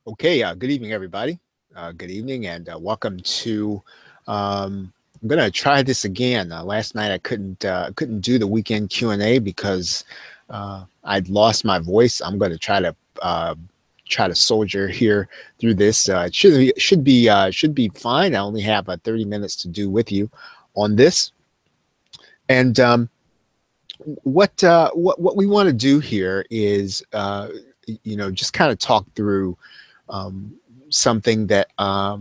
Okay, good evening, everybody. Good evening, and welcome to. I'm gonna try this again. Last night I couldn't do the weekend Q&A because I'd lost my voice. I'm gonna try to soldier here through this. It should be fine. I only have 30 minutes to do with you on this, and what we want to do here is just kind of talk through um, something that uh,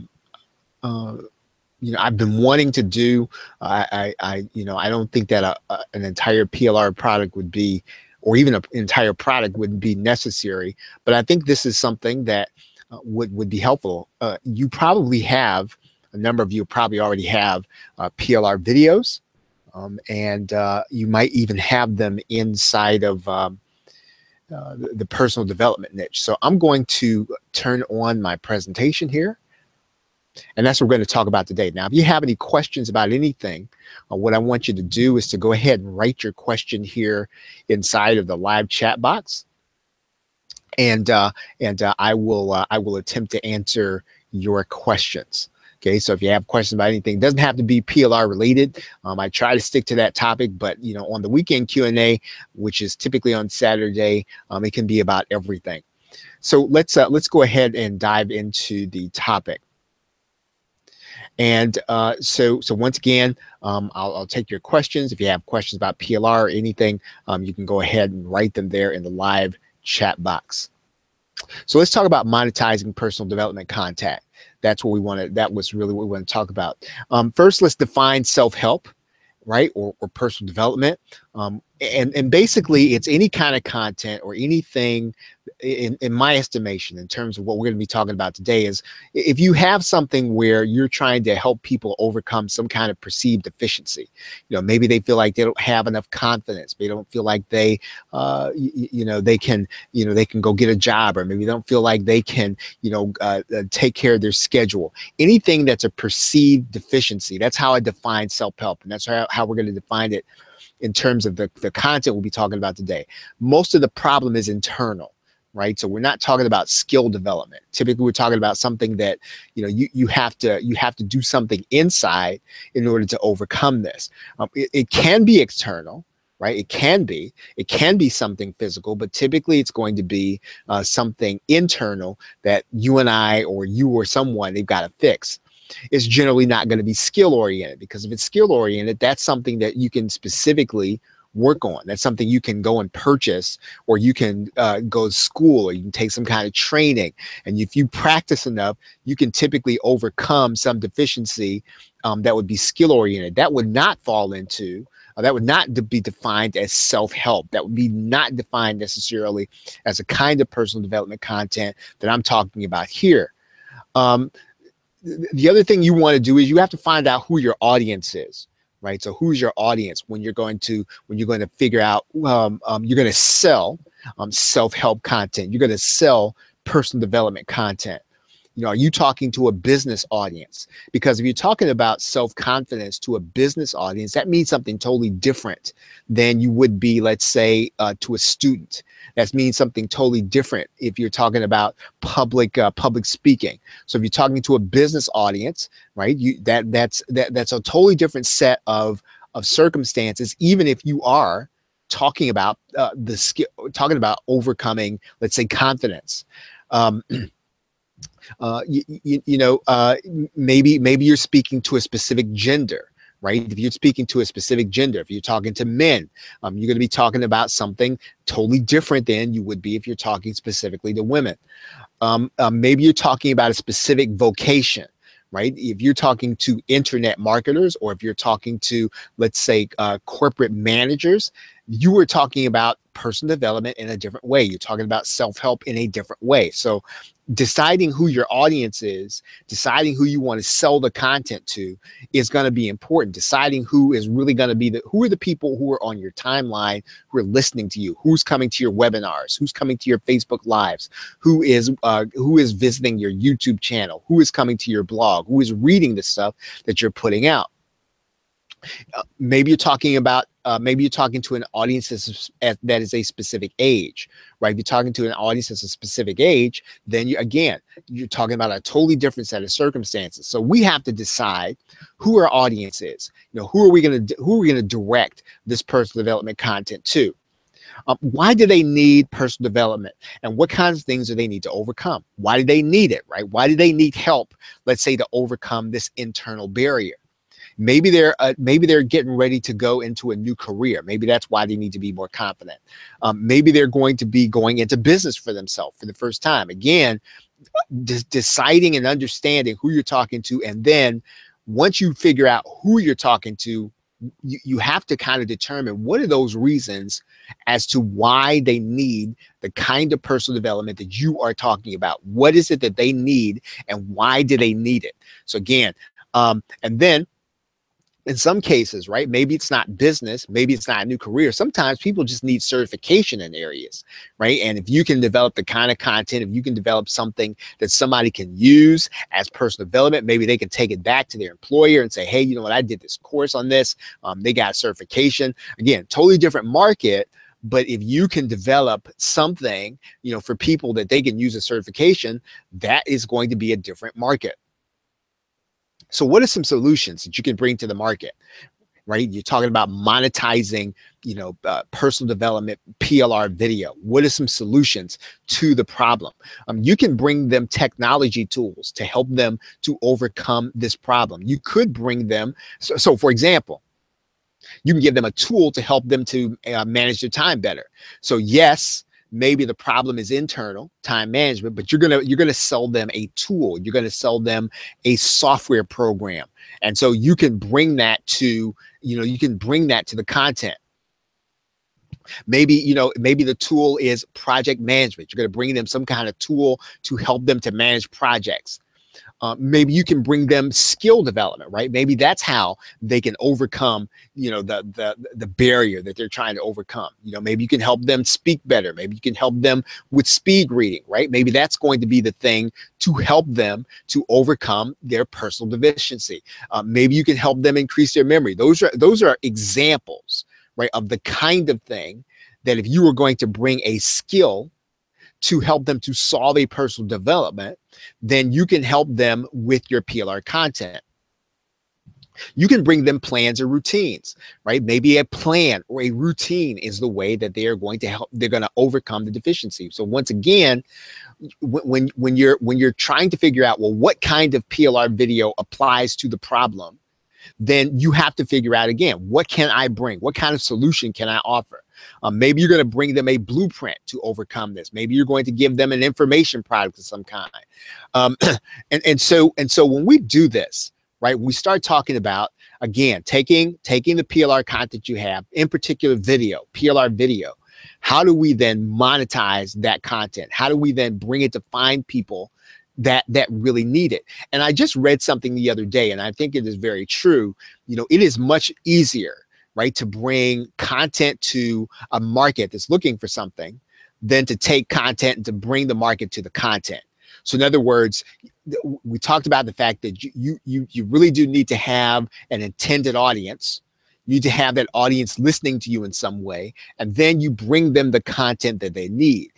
I've been wanting to do. I don't think that an entire PLR product would be, or even an entire product would be necessary. But I think this is something that would be helpful. You probably have a number of you probably already have PLR videos, and you might even have them inside of the personal development niche. So I'm going to turn on my presentation here, and that's what we're going to talk about today. Now, if you have any questions about anything, what I want you to do is to go ahead and write your question here inside of the live chat box, and I will attempt to answer your questions. Okay, so if you have questions about anything, it doesn't have to be PLR related. I try to stick to that topic, but on the weekend Q&A, which is typically on Saturday, it can be about everything. So let's go ahead and dive into the topic. And so once again, I'll take your questions. If you have questions about PLR or anything, you can go ahead and write them there in the live chat box. So let's talk about monetizing personal development content. That's what we wanted. That was really what we want to talk about. First, let's define self-help, right, or personal development. And basically, it's any kind of content or anything, in my estimation, in terms of what we're going to be talking about today, is if you have something where you're trying to help people overcome some kind of perceived deficiency. Maybe they feel like they don't have enough confidence. They don't feel like they they can go get a job, or maybe they don't feel like they can take care of their schedule. Anything that's a perceived deficiency. That's how I define self-help, and that's how we're going to define it in terms of the content we'll be talking about today. Most of the problem is internal, right? So we're not talking about skill development. Typically, we're talking about something that you have to do something inside in order to overcome this. It can be external, right? It can be something physical, but typically it's going to be something internal that you and I, or you or someone, they've got to fix. It's generally not going to be skill oriented, because if it's skill oriented, that's something that you can specifically work on. That's something you can go and purchase, or you can go to school, or you can take some kind of training. And if you practice enough, you can typically overcome some deficiency that would be skill oriented. That would not fall into that would not be defined as self-help. That would be not defined necessarily as a kind of personal development content that I'm talking about here. The other thing you want to do is you have to find out who your audience is, right? So who's your audience when you're going to figure out you're going to sell self-help content. You're going to sell personal development content. Are you talking to a business audience? Because if you're talking about self-confidence to a business audience, that means something totally different than you would be, let's say, to a student. That means something totally different if you're talking about public speaking. So if you're talking to a business audience, right, that's a totally different set of circumstances, even if you are talking about the skill, talking about overcoming, let's say, confidence. Maybe you're speaking to a specific gender, right? If you're speaking to a specific gender, if you're talking to men, you're going to be talking about something totally different than you would be if you're talking specifically to women. Maybe you're talking about a specific vocation, right? If you're talking to internet marketers, or if you're talking to, let's say, corporate managers, you are talking about personal development in a different way. You're talking about self-help in a different way. So deciding who your audience is, deciding who you want to sell the content to, is going to be important. Deciding who is really going to be who are the people who are on your timeline, who are listening to you, who's coming to your webinars, who's coming to your Facebook lives, who is visiting your YouTube channel, who is coming to your blog, who is reading the stuff that you're putting out. Maybe you're talking about maybe you're talking to an audience that is a specific age, right? If you're talking to an audience that's a specific age, then you're talking about a totally different set of circumstances. So we have to decide who our audience is. Who are we going to direct this personal development content to? Why do they need personal development, and what kinds of things do they need to overcome? Why do they need it, right? Why do they need help, let's say, to overcome this internal barrier? Maybe they're getting ready to go into a new career. Maybe that's why they need to be more confident. Maybe they're going to be going into business for themselves for the first time. Again, deciding and understanding who you're talking to, and then once you figure out who you're talking to, you have to kind of determine what are those reasons as to why they need the kind of personal development that you are talking about. What is it that they need, and why do they need it? So again, and then in some cases, right, maybe it's not business, maybe it's not a new career. Sometimes people just need certification in areas, right? And if you can develop the kind of content, if you can develop something that somebody can use as personal development, maybe they can take it back to their employer and say, hey, you know what, I did this course on this. They got certification. Again, totally different market. But if you can develop something, for people that they can use a certification, that is going to be a different market. So what are some solutions that you can bring to the market, right? You're talking about monetizing, personal development, PLR video. What are some solutions to the problem? You can bring them technology tools to help them to overcome this problem. You could bring them, so for example, you can give them a tool to help them to manage their time better. So yes, maybe the problem is internal time management, but you're gonna sell them a tool. You're gonna sell them a software program, and so you can bring that to the content. Maybe the tool is project management. You're gonna bring them some kind of tool to help them to manage projects. Maybe you can bring them skill development, right? Maybe that's how they can overcome, the barrier that they're trying to overcome. Maybe you can help them speak better. Maybe you can help them with speed reading, right? Maybe that's going to be the thing to help them to overcome their personal deficiency. Maybe you can help them increase their memory. Those are examples, right, of the kind of thing that if you were going to bring a skill to help them to solve a personal development, then you can help them with your PLR content. You can bring them plans or routines, right? Maybe a plan or a routine is the way that they're going to overcome the deficiency. So once again, when you're trying to figure out, well, what kind of PLR video applies to the problem, then you have to figure out again, what can I bring? What kind of solution can I offer? Maybe you're going to bring them a blueprint to overcome this. Maybe you're going to give them an information product of some kind. And so when we do this, right, we start talking about, again, taking the PLR content you have, in particular video, PLR video. How do we then monetize that content? How do we then bring it to find people that really need it? And I just read something the other day, and I think it is very true. It is much easier, right, to bring content to a market that's looking for something than to take content and to bring the market to the content. So in other words, we talked about the fact that you really do need to have an intended audience. You need to have that audience listening to you in some way, and then you bring them the content that they need.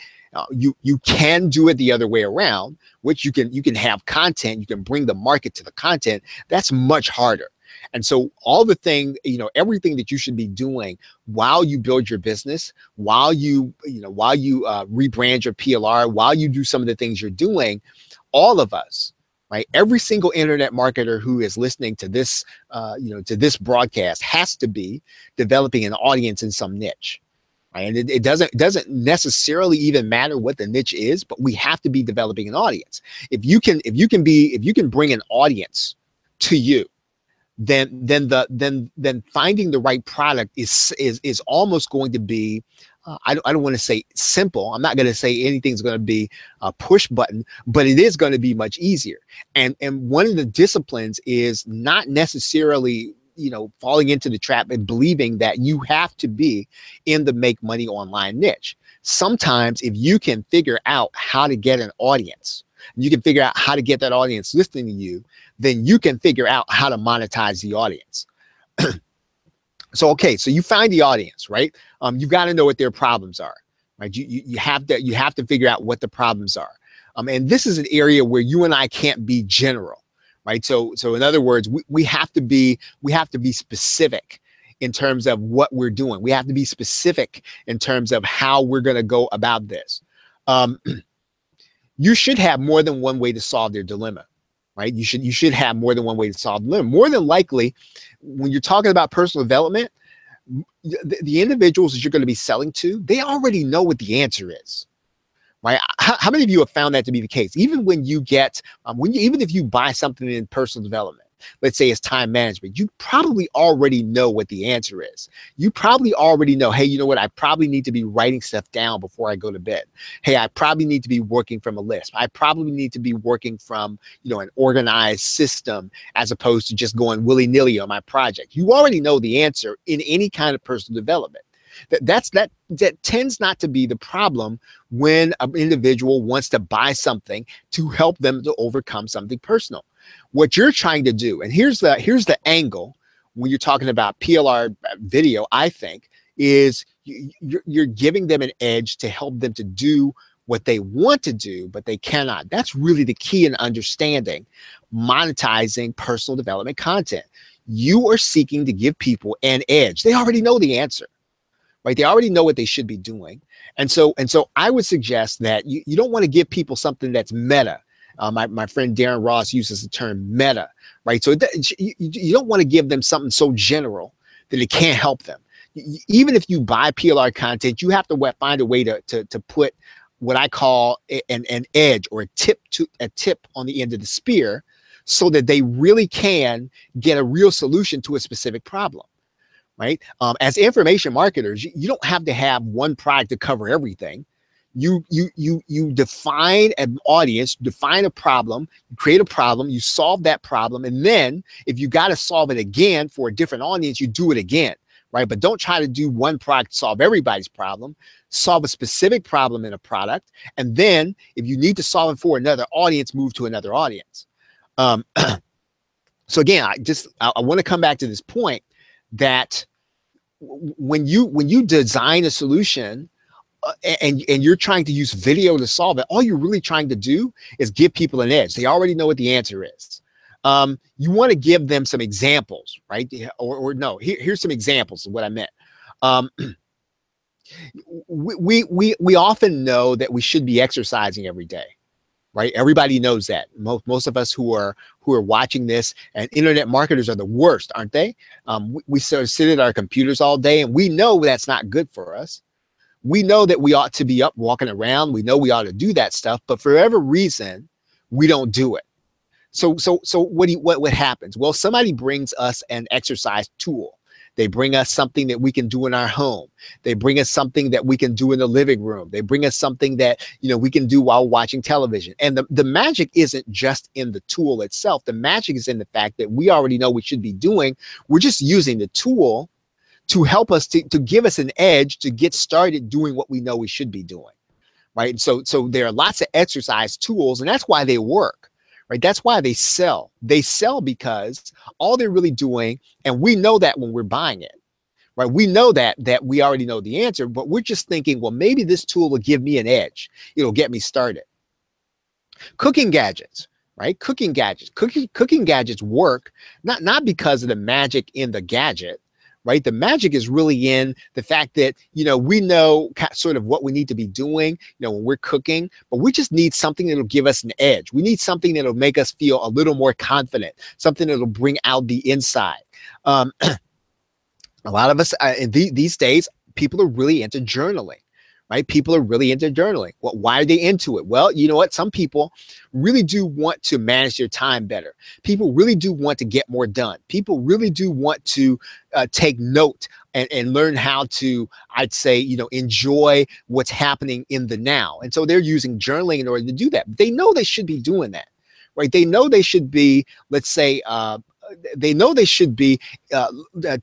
You can do it the other way around, which you can have content, you can bring the market to the content. That's much harder. And so all the thing, everything that you should be doing while you build your business, while you rebrand your PLR, while you do some of the things you're doing, all of us, right? Every single internet marketer who is listening to this, to this broadcast has to be developing an audience in some niche. Right? And it doesn't necessarily even matter what the niche is, but we have to be developing an audience. If you can bring an audience to you, then finding the right product is almost going to be, I don't want to say simple. I'm not going to say anything's going to be a push button, but it is going to be much easier. And one of the disciplines is not necessarily falling into the trap and believing that you have to be in the make money online niche. Sometimes if you can figure out how to get an audience, you can figure out how to get that audience listening to you, then you can figure out how to monetize the audience. So, okay, so you find the audience, right? You got to know what their problems are, right? You have to figure out what the problems are. And this is an area where you and I can't be general, right? So in other words, we have to be specific in terms of what we're doing. We have to be specific in terms of how we're going to go about this. Um, you should have more than one way to solve their dilemma, right? You should have more than one way to solve the dilemma. More than likely, when you're talking about personal development, the individuals that you're going to be selling to, they already know what the answer is, right? How many of you have found that to be the case? Even when you get, even if you buy something in personal development, let's say it's time management, you probably already know what the answer is. You probably already know, hey, you know what? I probably need to be writing stuff down before I go to bed. Hey, I probably need to be working from a list. I probably need to be working from, an organized system as opposed to just going willy-nilly on my project. You already know the answer in any kind of personal development. That tends not to be the problem when an individual wants to buy something to help them to overcome something personal. What you're trying to do, and here's the angle when you're talking about PLR video, I think, is you're giving them an edge to help them to do what they want to do, but they cannot. That's really the key in understanding monetizing personal development content. You are seeking to give people an edge. They already know the answer, right? They already know what they should be doing. And so I would suggest that you don't want to give people something that's meta. My friend Darren Ross uses the term meta, right? So you don't want to give them something so general that it can't help them. Even if you buy PLR content, you have to find a way to put what I call an edge or a tip on the end of the spear so that they really can get a real solution to a specific problem. Right? As information marketers, you don't have to have one product to cover everything. You define an audience, define a problem, you create a problem, you solve that problem, and then if you got to solve it again for a different audience, you do it again, right? But don't try to do one product to solve everybody's problem. Solve a specific problem in a product, and then if you need to solve it for another audience, move to another audience. So again, I want to come back to this point that when you design a solution and you're trying to use video to solve it, all you're really trying to do is give people an edge. They already know what the answer is. You want to give them some examples, right? Or no, here's some examples of what I meant. We often know that we should be exercising every day. Right? Everybody knows that. Most of us who are watching this, and internet marketers are the worst, aren't they? We sort of sit at our computers all day, and we know that's not good for us. We know that we ought to be up walking around. We know we ought to do that stuff, but for whatever reason, we don't do it. So what happens? Well, somebody brings us an exercise tool. They bring us something that we can do in our home. They bring us something that we can do in the living room. They bring us something that, we can do while watching television. And the magic isn't just in the tool itself. The magic is in the fact that we already know we should be doing. We're just using the tool to help us to give us an edge to get started doing what we know we should be doing. Right. So there are lots of exercise tools, and that's why they work. Right? That's why they sell. They sell because all they're really doing, and we know that when we're buying it, right? We know that we already know the answer, but we're just thinking, well, maybe this tool will give me an edge. It'll get me started. Cooking gadgets, right? Cooking gadgets. Cooking gadgets work not because of the magic in the gadget, right? The magic is really in the fact that, we know sort of what we need to be doing, when we're cooking, but we just need something that'll give us an edge. We need something that'll make us feel a little more confident, something that'll bring out the inside. A lot of us these days, people are really into journaling. Right? People are really into journaling. Well, why are they into it? Well, you know what? Some people really do want to manage their time better. People really do want to get more done. People really do want to take note and learn how to, I'd say, enjoy what's happening in the now. And so they're using journaling in order to do that. They know they should be doing that, right? They know they should be, let's say, they know they should be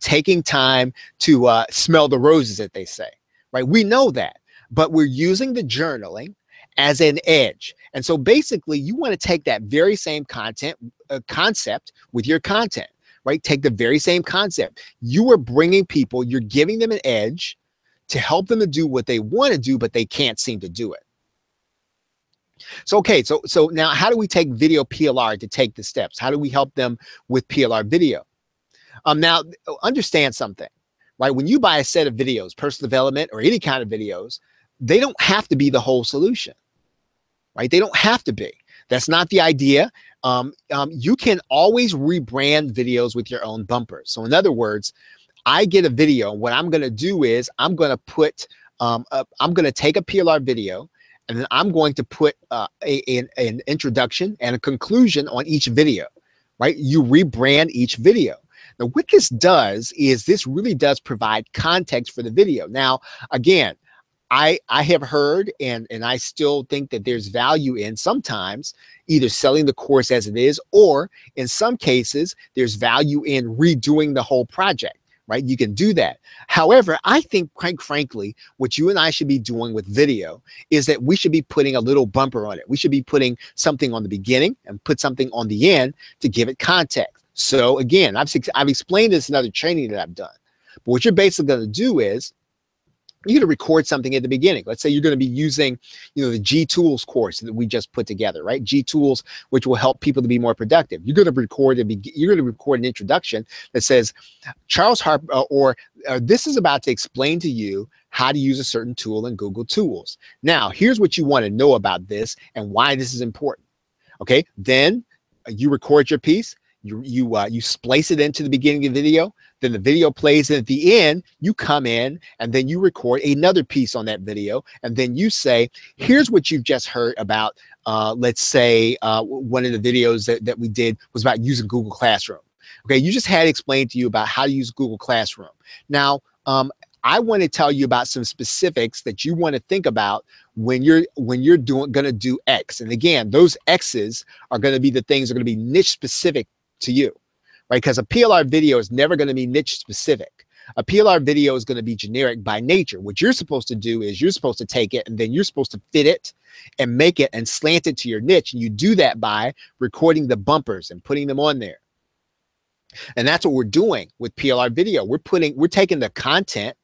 taking time to smell the roses, that they say, right? We know that. But we're using the journaling as an edge. And so basically you want to take that very same concept with your content, right? Take the very same concept. You are bringing people, you're giving them an edge to help them to do what they want to do, but they can't seem to do it. So, okay, so now how do we take video PLR to take the steps? How do we help them with PLR video? Now, understand something, right? When you buy a set of videos, personal development or any kind of videos, they don't have to be the whole solution, right? They don't have to be. That's not the idea. You can always rebrand videos with your own bumpers. So in other words, I get a video. What I'm going to do is I'm going to put, I'm going to take a PLR video, and then I'm going to put an introduction and a conclusion on each video, right? You rebrand each video. Now, what this does is this really does provide context for the video. Now, again, I have heard and I still think that there's value in sometimes either selling the course as it is, or in some cases, there's value in redoing the whole project, right? You can do that. However, I think, quite frankly, what you and I should be doing with video is that we should be putting a little bumper on it. We should be putting something on the beginning and put something on the end to give it context. So again, I've explained this in other training that I've done. But what you're basically going to do is you're going to record something at the beginning. Let's say you're going to be using, the G Tools course that we just put together, right? G Tools, which will help people to be more productive. You're going to record an introduction that says, Charles Harper, or this is about to explain to you how to use a certain tool in Google Tools. Now, here's what you want to know about this and why this is important. Okay, then you record your piece. You splice it into the beginning of the video, then the video plays, and at the end you come in and then you record another piece on that video, and then you say, here's what you've just heard about, let's say one of the videos that we did was about using Google Classroom. Okay, you just had explained to you about how to use Google Classroom. Now, I want to tell you about some specifics that you want to think about when you're going to do X. And again, those X's are going to be the things that are going to be niche specific to you, right? Because a PLR video is never going to be niche specific. A PLR video is going to be generic by nature. What you're supposed to do is you're supposed to take it and then you're supposed to fit it and make it and slant it to your niche. And you do that by recording the bumpers and putting them on there. And that's what we're doing with PLR video. We're taking the content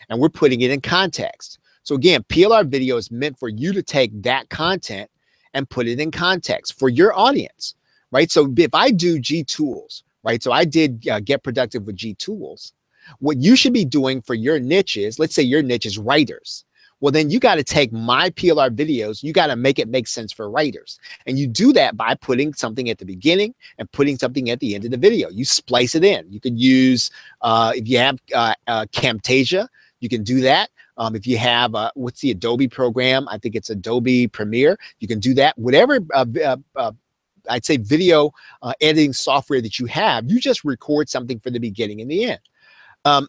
and we're putting it in context. So again, PLR video is meant for you to take that content and put it in context for your audience. Right. So if I do G Tools, right. So I did Get Productive with G Tools. What you should be doing for your niche is, let's say your niche is writers. Well, then you got to take my PLR videos. You got to make it make sense for writers. And you do that by putting something at the beginning and putting something at the end of the video. You splice it in. You could use, if you have Camtasia, you can do that. If you have, what's the Adobe program? I think it's Adobe Premiere. You can do that. Whatever I'd say video editing software that you have, you just record something for the beginning and the end.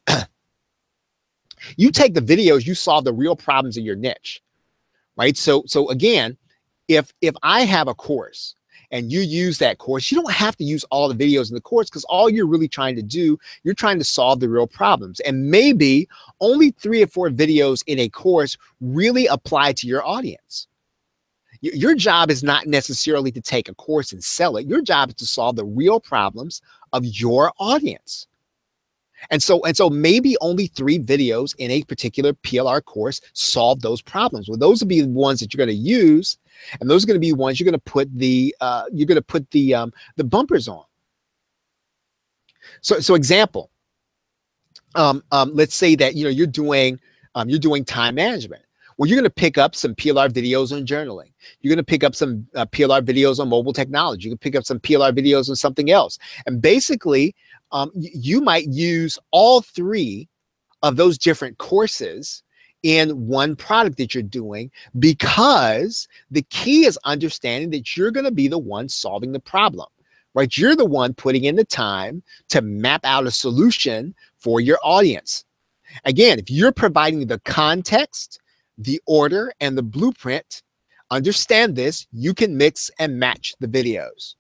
You take the videos, you solve the real problems in your niche, right? So again, if I have a course and you use that course, you don't have to use all the videos in the course, because all you're really trying to do, you're trying to solve the real problems. And maybe only 3 or 4 videos in a course really apply to your audience. Your job is not necessarily to take a course and sell it. Your job is to solve the real problems of your audience. And so maybe only 3 videos in a particular PLR course solve those problems. Well, those will be the ones that you're going to use, and those are going to be ones you're going to put the bumpers on. So example, let's say that you're doing time management. Well, you're going to pick up some PLR videos on journaling. You're going to pick up some PLR videos on mobile technology. You can pick up some PLR videos on something else. And basically, you might use all 3 of those different courses in one product that you're doing, because the key is understanding that you're going to be the one solving the problem, right? You're the one putting in the time to map out a solution for your audience. Again, if you're providing the context, the order, and the blueprint, understand this, you can mix and match the videos.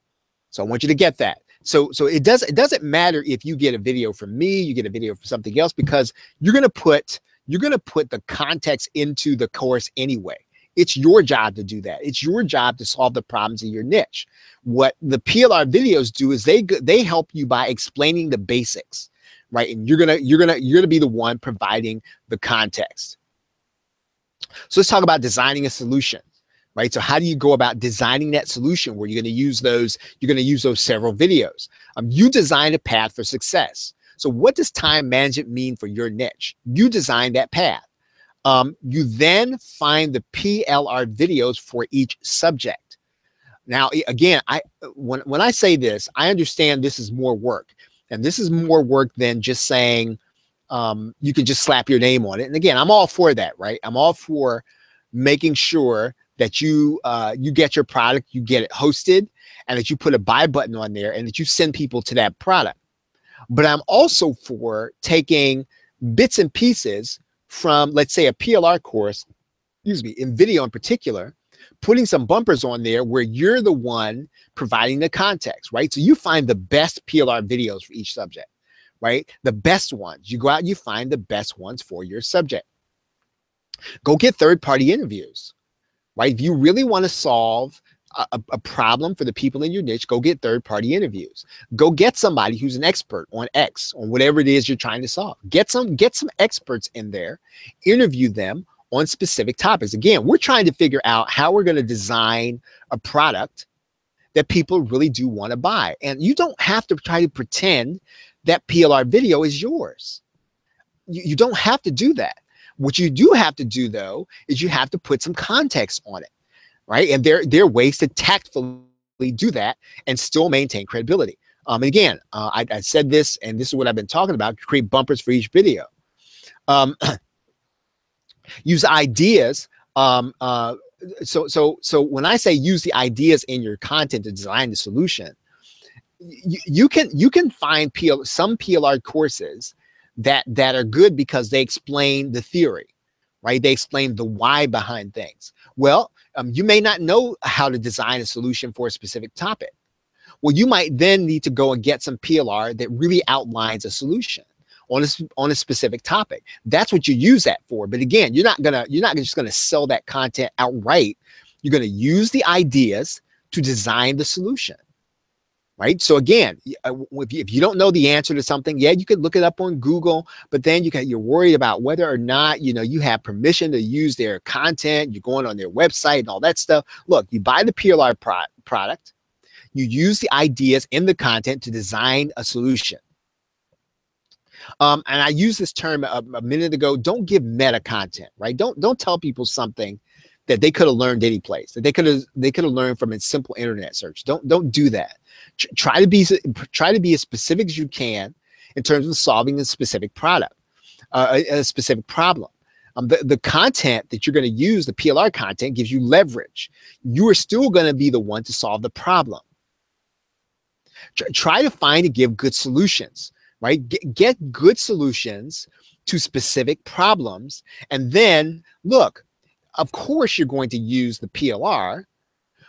So I want you to get that. So it doesn't matter if you get a video from me, you get a video from something else, because you're going to put the context into the course anyway. It's your job to do that. It's your job to solve the problems in your niche. What the PLR videos do is they help you by explaining the basics, right? And you're gonna be the one providing the context. So let's talk about designing a solution, right? So how do you go about designing that solution where you're going to use those several videos? You design a path for success. So what does time management mean for your niche? You design that path. You then find the PLR videos for each subject. Now, again, when I say this, I understand this is more work, and this is more work than just saying you can just slap your name on it. And again, I'm all for that, right? I'm all for making sure that you get your product, you get it hosted, and that you put a buy button on there, and that you send people to that product. But I'm also for taking bits and pieces from, let's say, a PLR course, excuse me, in video in particular, putting some bumpers on there where you're the one providing the context, right? So you find the best PLR videos for each subject, right? The best ones. You go out and you find the best ones for your subject. Go get third-party interviews, right? If you really want to solve a problem for the people in your niche, go get third-party interviews. Go get somebody who's an expert on X, on whatever it is you're trying to solve. Get some experts in there, interview them on specific topics. Again, we're trying to figure out how we're going to design a product that people really do want to buy. And you don't have to try to pretend that PLR video is yours. You don't have to do that. What you do have to do, though, is you have to put some context on it, right? And there are ways to tactfully do that and still maintain credibility. And again, I said this, and this is what I've been talking about: create bumpers for each video. Use ideas. So when I say use the ideas in your content to design the solution, you can find some PLR courses that are good because they explain the theory, right? They explain the why behind things. Well, you may not know how to design a solution for a specific topic. Well, you might then need to go and get some PLR that really outlines a solution on a specific topic. That's what you use that for. But again, you're not just gonna sell that content outright. You're gonna use the ideas to design the solution, right? So again, if you don't know the answer to something, yeah, you could look it up on Google, but then you're worried about whether or not you have permission to use their content. You're going on their website and all that stuff. Look, you buy the PLR product, you use the ideas in the content to design a solution. And I used this term a minute ago. Don't give meta content, right? Don't tell people something that they could have learned any place, that they could have learned from a simple internet search. Don't do that. Try to be as specific as you can in terms of solving a specific product, a specific problem. The content that you're going to use, the PLR content, gives you leverage. You are still going to be the one to solve the problem. Try to find and give good solutions, right? Get good solutions to specific problems. And then look, of course, you're going to use the PLR,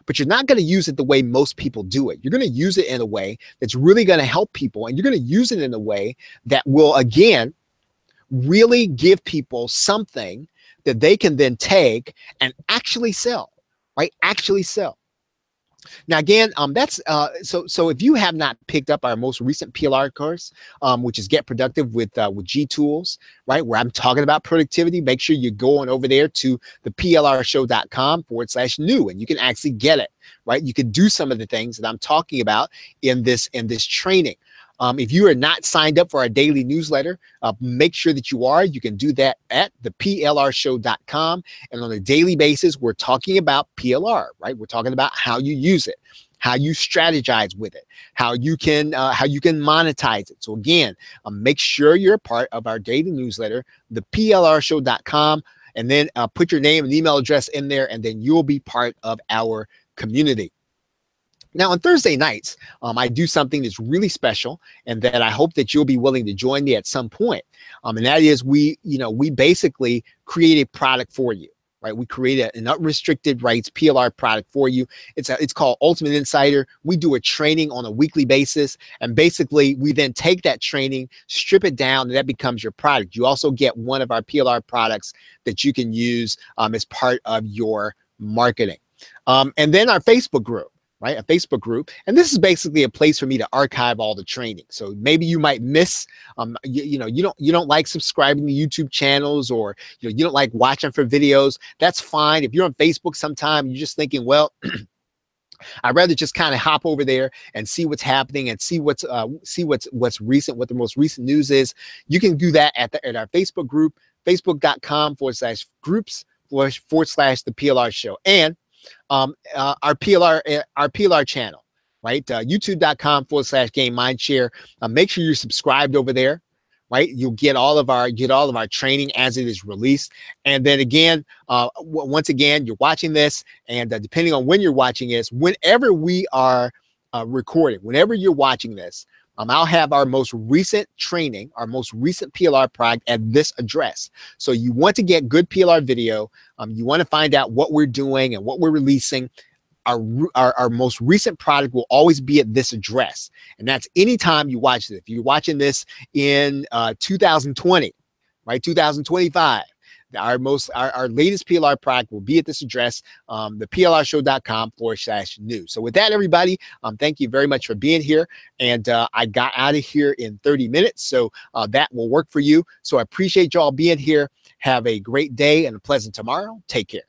but you're not going to use it the way most people do it. You're going to use it in a way that's really going to help people. And you're going to use it in a way that will, again, really give people something that they can then take and actually sell, right? Actually sell. Now, again, that's so if you have not picked up our most recent PLR course, which is Get Productive with G Tools, right, where I'm talking about productivity, make sure you go on over there to the plrshow.com/new, and you can actually get it, right? You can do some of the things that I'm talking about in this training. If you are not signed up for our daily newsletter, make sure that you are. You can do that at the plrshow.com. And on a daily basis, we're talking about PLR, right? We're talking about how you use it, how you strategize with it, how you can monetize it. So again, make sure you're a part of our daily newsletter, the plrshow.com, and then put your name and email address in there, and then you'll be part of our community. Now, on Thursday nights, I do something that's really special, and that I hope that you'll be willing to join me at some point. And that is we basically create a product for you, right? We create an unrestricted rights PLR product for you. It's called Ultimate Insider. We do a training on a weekly basis, and basically we then take that training, strip it down, and that becomes your product. You also get one of our PLR products that you can use as part of your marketing. And then our Facebook group. Right, a Facebook group, and this is basically a place for me to archive all the training. So maybe you might miss, you don't like subscribing to YouTube channels, or you don't like watching for videos. That's fine. If you're on Facebook sometime, you're just thinking, well, I'd rather just kind of hop over there and see what's happening and see what's recent, what the most recent news is. You can do that at our Facebook group, facebook.com/groups/the PLR show, and our PLR channel, right? YouTube.com/Gain Mindshare. Make sure you're subscribed over there, right? You'll get all of our training as it is released. And then again, once again, you're watching this, and depending on when you're watching this, whenever we are recording, whenever you're watching this, I'll have our most recent training, our most recent PLR product at this address. So you want to get good PLR video. You want to find out what we're doing and what we're releasing. Our most recent product will always be at this address. And that's anytime you watch this. If you're watching this in 2020, right, 2025, our latest PLR product will be at this address, theplrshow.com/news. So with that, everybody, thank you very much for being here. And I got out of here in 30 minutes, so that will work for you. So I appreciate y'all being here. Have a great day and a pleasant tomorrow. Take care.